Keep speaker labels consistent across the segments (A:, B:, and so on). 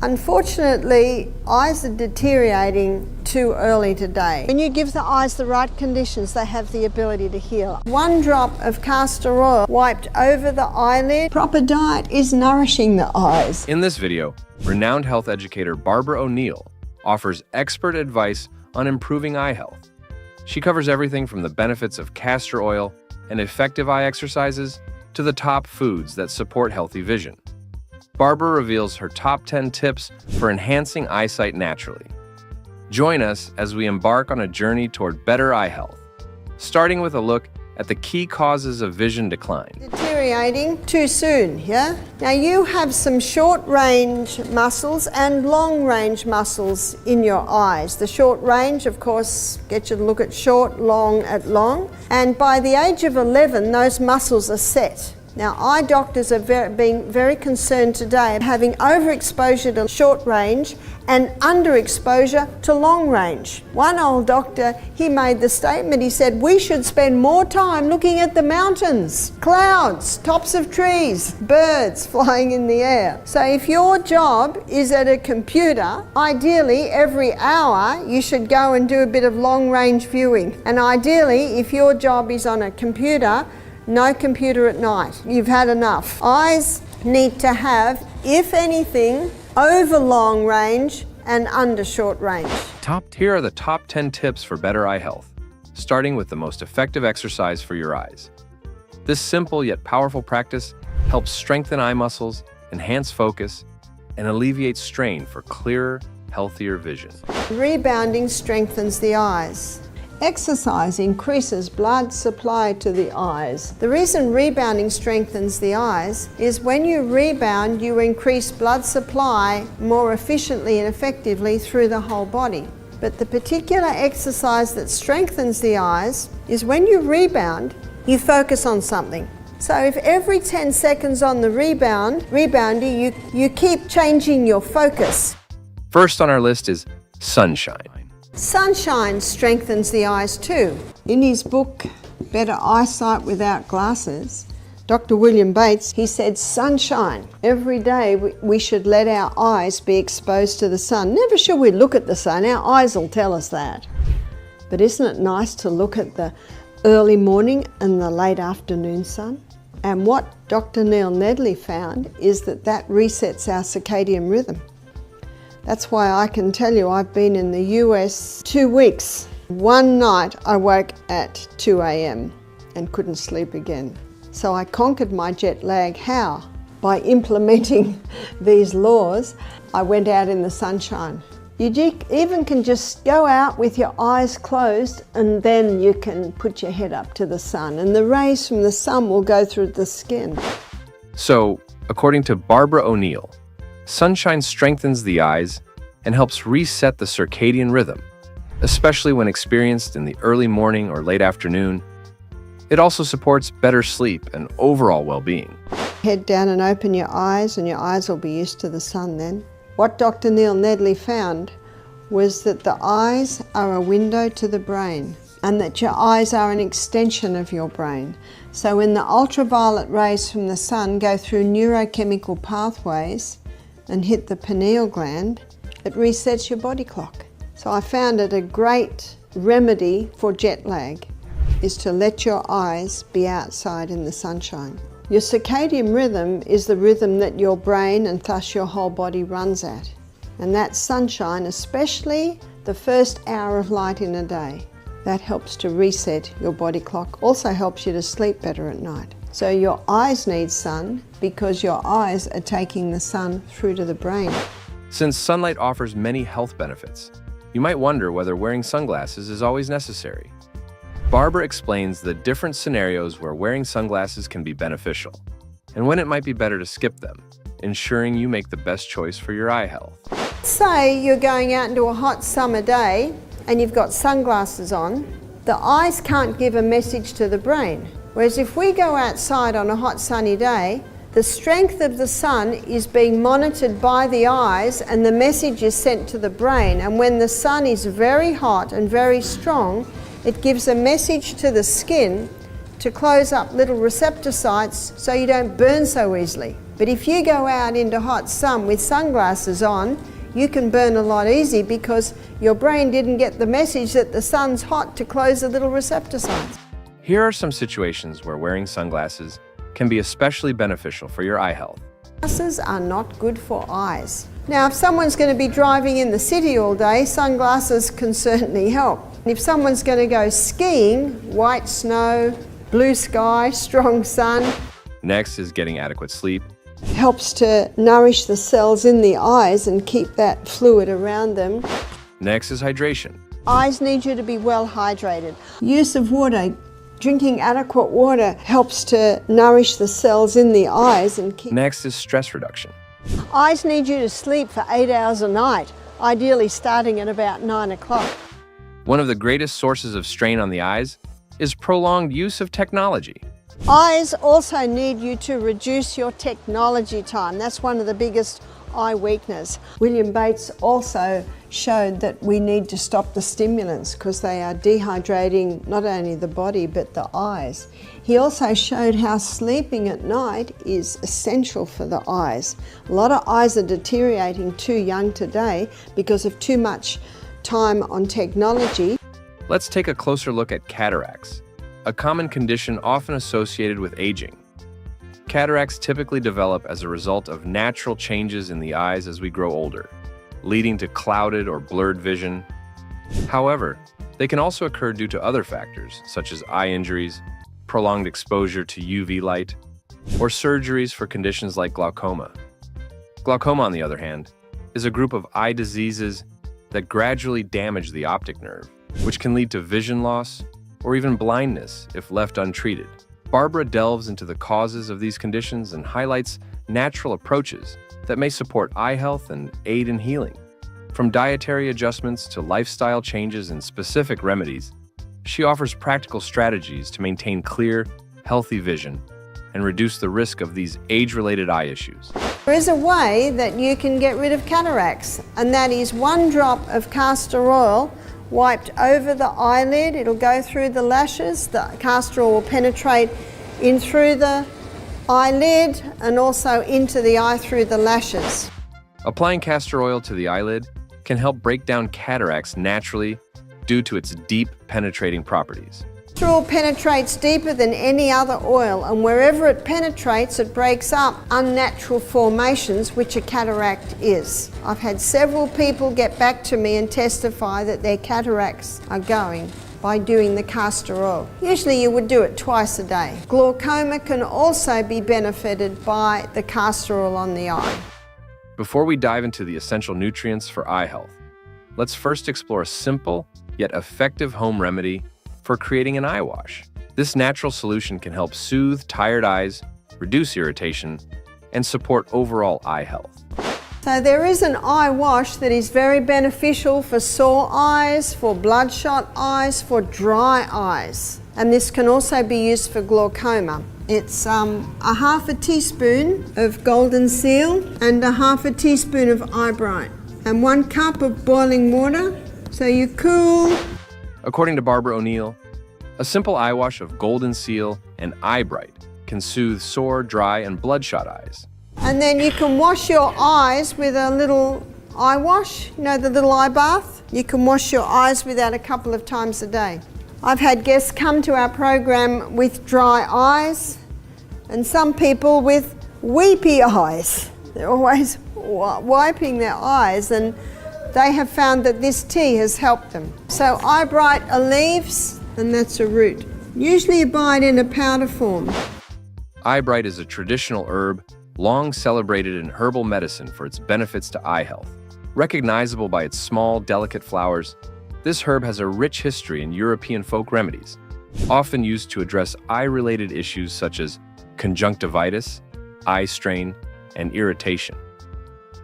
A: Unfortunately, eyes are deteriorating too early today. When you give the eyes the right conditions, they have the ability to heal. 1 drop of castor oil wiped over the eyelid. Proper diet is nourishing the eyes.
B: In this video, renowned health educator Barbara O'Neill offers expert advice on improving eye health. She covers everything from the benefits of castor oil and effective eye exercises to the top foods that support healthy vision. Barbara reveals her top 10 tips for enhancing eyesight naturally. Join us as we embark on a journey toward better eye health, starting with a look at the key causes of vision decline.
A: Deteriorating too soon, yeah? Now you have some short-range muscles and long-range muscles in your eyes. The short range, of course, gets you to look at short, long at long. And by the age of 11, those muscles are set. Now, eye doctors are being very concerned today having overexposure to short range and underexposure to long range. One old doctor, he made the statement, he said, we should spend more time looking at the mountains, clouds, tops of trees, birds flying in the air. So if your job is at a computer, ideally every hour you should go and do a bit of long range viewing. And ideally, if your job is on a computer, no computer at night. You've had enough. Eyes need to have, if anything, over long range and under short range.
B: Here are the top 10 tips for better eye health, starting with the most effective exercise for your eyes. This simple yet powerful practice helps strengthen eye muscles, enhance focus, and alleviate strain for clearer, healthier vision.
A: Rebounding strengthens the eyes. Exercise increases blood supply to the eyes. The reason rebounding strengthens the eyes is when you rebound, you increase blood supply more efficiently and effectively through the whole body. But the particular exercise that strengthens the eyes is when you rebound, you focus on something. So if every 10 seconds on the rebounder, you keep changing your focus.
B: First on our list is sunshine.
A: Sunshine strengthens the eyes too. In his book, Better Eyesight Without Glasses, Dr. William Bates, he said sunshine. Every day we should let our eyes be exposed to the sun. Never should we look at the sun, our eyes will tell us that. But isn't it nice to look at the early morning and the late afternoon sun? And what Dr. Neil Nedley found is that resets our circadian rhythm. That's why I can tell you I've been in the US 2 weeks. One night I woke at 2 a.m. and couldn't sleep again. So I conquered my jet lag. How? By implementing these laws. I went out in the sunshine. You even can just go out with your eyes closed and then you can put your head up to the sun and the rays from the sun will go through the skin.
B: So, according to Barbara O'Neill, sunshine strengthens the eyes and helps reset the circadian rhythm, especially when experienced in the early morning or late afternoon. It also supports better sleep and overall well-being.
A: Head down and open your eyes and your eyes will be used to the sun then. What Dr. Neil Nedley found was that the eyes are a window to the brain and that your eyes are an extension of your brain. So when the ultraviolet rays from the sun go through neurochemical pathways and hit the pineal gland, it resets your body clock. So I found it a great remedy for jet lag, is to let your eyes be outside in the sunshine. Your circadian rhythm is the rhythm that your brain and thus your whole body runs at. And that's sunshine, especially the first hour of light in a day. That helps to reset your body clock, also helps you to sleep better at night. So your eyes need sun because your eyes are taking the sun through to the brain.
B: Since sunlight offers many health benefits, you might wonder whether wearing sunglasses is always necessary. Barbara explains the different scenarios where wearing sunglasses can be beneficial, and when it might be better to skip them, ensuring you make the best choice for your eye health.
A: Say you're going out into a hot summer day and you've got sunglasses on, the eyes can't give a message to the brain. Whereas if we go outside on a hot sunny day, the strength of the sun is being monitored by the eyes and the message is sent to the brain. And when the sun is very hot and very strong, it gives a message to the skin to close up little receptor sites so you don't burn so easily. But if you go out into hot sun with sunglasses on, you can burn a lot easier because your brain didn't get the message that the sun's hot to close the little receptor sites.
B: Here are some situations where wearing sunglasses can be especially beneficial for your eye health.
A: Glasses are not good for eyes. Now, if someone's going to be driving in the city all day, sunglasses can certainly help. If someone's going to go skiing, white snow, blue sky, strong sun.
B: Next is getting adequate sleep.
A: Helps to nourish the cells in the eyes and keep that fluid around them.
B: Next is hydration.
A: Eyes need you to be well hydrated. Use of water. Drinking adequate water helps to nourish the cells in the eyes and keep...
B: Next is stress reduction.
A: Eyes need you to sleep for 8 hours a night, ideally starting at about 9 o'clock.
B: One of the greatest sources of strain on the eyes is prolonged use of technology.
A: Eyes also need you to reduce your technology time. That's one of the biggest eye weakness. William Bates also showed that we need to stop the stimulants because they are dehydrating not only the body but the eyes. He also showed how sleeping at night is essential for the eyes. A lot of eyes are deteriorating too young today because of too much time on technology.
B: Let's take a closer look at cataracts, a common condition often associated with aging. Cataracts typically develop as a result of natural changes in the eyes as we grow older, leading to clouded or blurred vision. However, they can also occur due to other factors, such as eye injuries, prolonged exposure to UV light, or surgeries for conditions like glaucoma. Glaucoma, on the other hand, is a group of eye diseases that gradually damage the optic nerve, which can lead to vision loss or even blindness if left untreated. Barbara delves into the causes of these conditions and highlights natural approaches that may support eye health and aid in healing. From dietary adjustments to lifestyle changes and specific remedies, she offers practical strategies to maintain clear, healthy vision and reduce the risk of these age-related eye issues.
A: There is a way that you can get rid of cataracts, and that is 1 drop of castor oil wiped over the eyelid. It'll go through the lashes. The castor oil will penetrate in through the eyelid and also into the eye through the lashes.
B: Applying castor oil to the eyelid can help break down cataracts naturally due to its deep penetrating properties.
A: Castor oil penetrates deeper than any other oil, and wherever it penetrates, it breaks up unnatural formations, which a cataract is. I've had several people get back to me and testify that their cataracts are going by doing the castor oil. Usually you would do it twice a day. Glaucoma can also be benefited by the castor oil on the eye.
B: Before we dive into the essential nutrients for eye health, let's first explore a simple yet effective home remedy for creating an eye wash. This natural solution can help soothe tired eyes, reduce irritation, and support overall eye health.
A: So there is an eye wash that is very beneficial for sore eyes, for bloodshot eyes, for dry eyes. And this can also be used for glaucoma. It's a 1/2 teaspoon of golden seal and a 1/2 teaspoon of Eyebright and 1 cup of boiling water. So you cool.
B: According to Barbara O'Neill, a simple eye wash of golden seal and Eyebright can soothe sore, dry, and bloodshot eyes.
A: And then you can wash your eyes with a little eye wash, you know, the little eye bath. You can wash your eyes with that a couple of times a day. I've had guests come to our program with dry eyes and some people with weepy eyes. They're always wiping their eyes, and they have found that this tea has helped them. So Eyebright are leaves, and that's a root. Usually you buy it in a powder form.
B: Eyebright is a traditional herb long celebrated in herbal medicine for its benefits to eye health. Recognizable by its small, delicate flowers, this herb has a rich history in European folk remedies, often used to address eye-related issues such as conjunctivitis, eye strain, and irritation.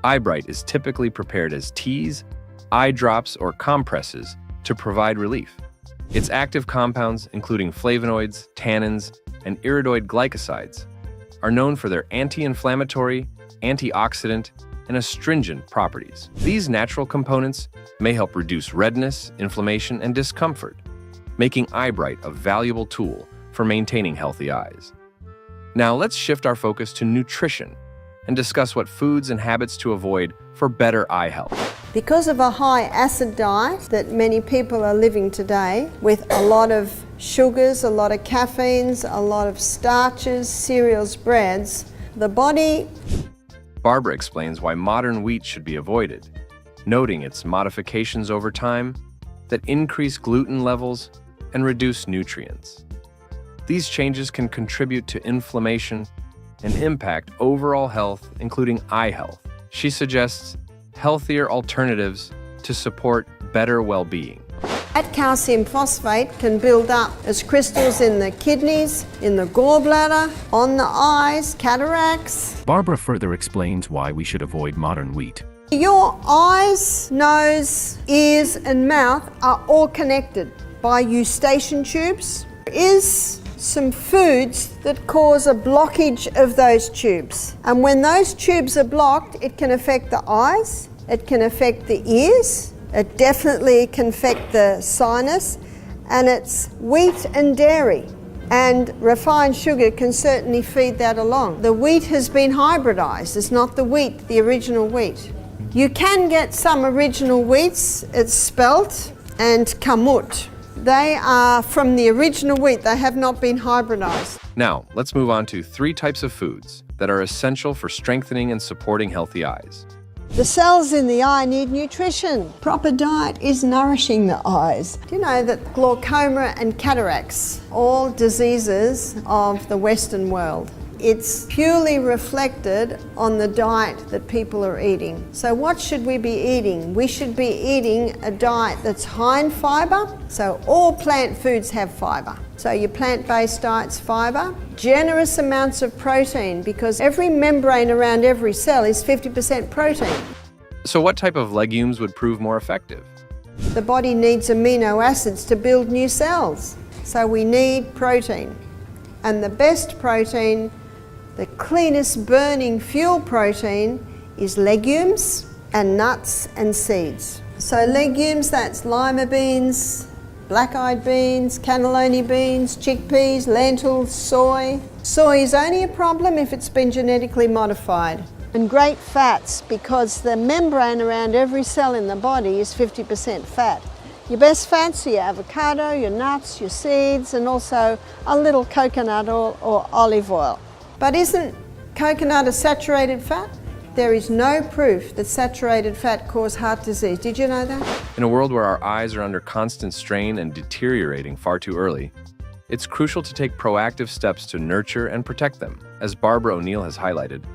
B: Eyebright is typically prepared as teas, eye drops, or compresses to provide relief. Its active compounds, including flavonoids, tannins, and iridoid glycosides, are known for their anti-inflammatory, antioxidant, and astringent properties. These natural components may help reduce redness, inflammation, and discomfort, making Eyebright a valuable tool for maintaining healthy eyes. Now let's shift our focus to nutrition and discuss what foods and habits to avoid for better eye health.
A: Because of a high acid diet that many people are living today, with a lot of sugars, a lot of caffeines, a lot of starches, cereals, breads, the body...
B: Barbara explains why modern wheat should be avoided, noting its modifications over time that increase gluten levels and reduce nutrients. These changes can contribute to inflammation and impact overall health, including eye health. She suggests healthier alternatives to support better well-being.
A: That calcium phosphate can build up as crystals in the kidneys, in the gallbladder, on the eyes, cataracts.
C: Barbara further explains why we should avoid modern wheat.
A: Your eyes, nose, ears and mouth are all connected by eustachian tubes. There is some foods that cause a blockage of those tubes. And when those tubes are blocked, it can affect the eyes, it can affect the ears, it definitely can affect the sinus, and it's wheat and dairy. And refined sugar can certainly feed that along. The wheat has been hybridized. It's not the wheat, the original wheat. You can get some original wheats. It's spelt and kamut. They are from the original wheat. They have not been hybridized.
B: Now, let's move on to 3 types of foods that are essential for strengthening and supporting healthy eyes.
A: The cells in the eye need nutrition. Proper diet is nourishing the eyes. Do you know that glaucoma and cataracts, all diseases of the Western world, it's purely reflected on the diet that people are eating. So what should we be eating? We should be eating a diet that's high in fiber. So all plant foods have fiber. So your plant-based diet's fiber. Generous amounts of protein, because every membrane around every cell is 50% protein.
B: So what type of legumes would prove more effective?
A: The body needs amino acids to build new cells. So we need protein. And the best protein, the cleanest burning fuel protein, is legumes and nuts and seeds. So legumes, that's lima beans, black-eyed beans, cannellini beans, chickpeas, lentils, soy. Soy is only a problem if it's been genetically modified. And great fats, because the membrane around every cell in the body is 50% fat. Your best fats are your avocado, your nuts, your seeds, and also a little coconut oil or olive oil. But isn't coconut a saturated fat? There is no proof that saturated fat causes heart disease. Did you know that?
B: In a world where our eyes are under constant strain and deteriorating far too early, it's crucial to take proactive steps to nurture and protect them. As Barbara O'Neill has highlighted,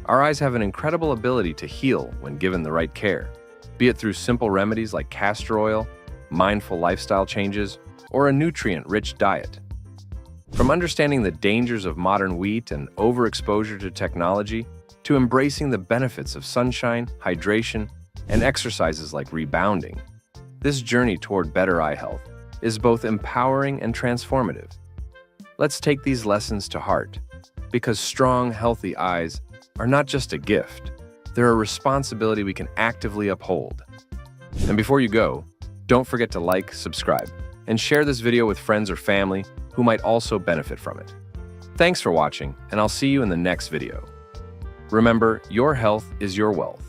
B: our eyes have an incredible ability to heal when given the right care, be it through simple remedies like castor oil, mindful lifestyle changes, or a nutrient-rich diet. From understanding the dangers of modern wheat and overexposure to technology, to embracing the benefits of sunshine, hydration, and exercises like rebounding, this journey toward better eye health is both empowering and transformative. Let's take these lessons to heart, because strong, healthy eyes are not just a gift, they're a responsibility we can actively uphold. And before you go, don't forget to like, subscribe, and share this video with friends or family who might also benefit from it. Thanks for watching, and I'll see you in the next video. Remember, your health is your wealth.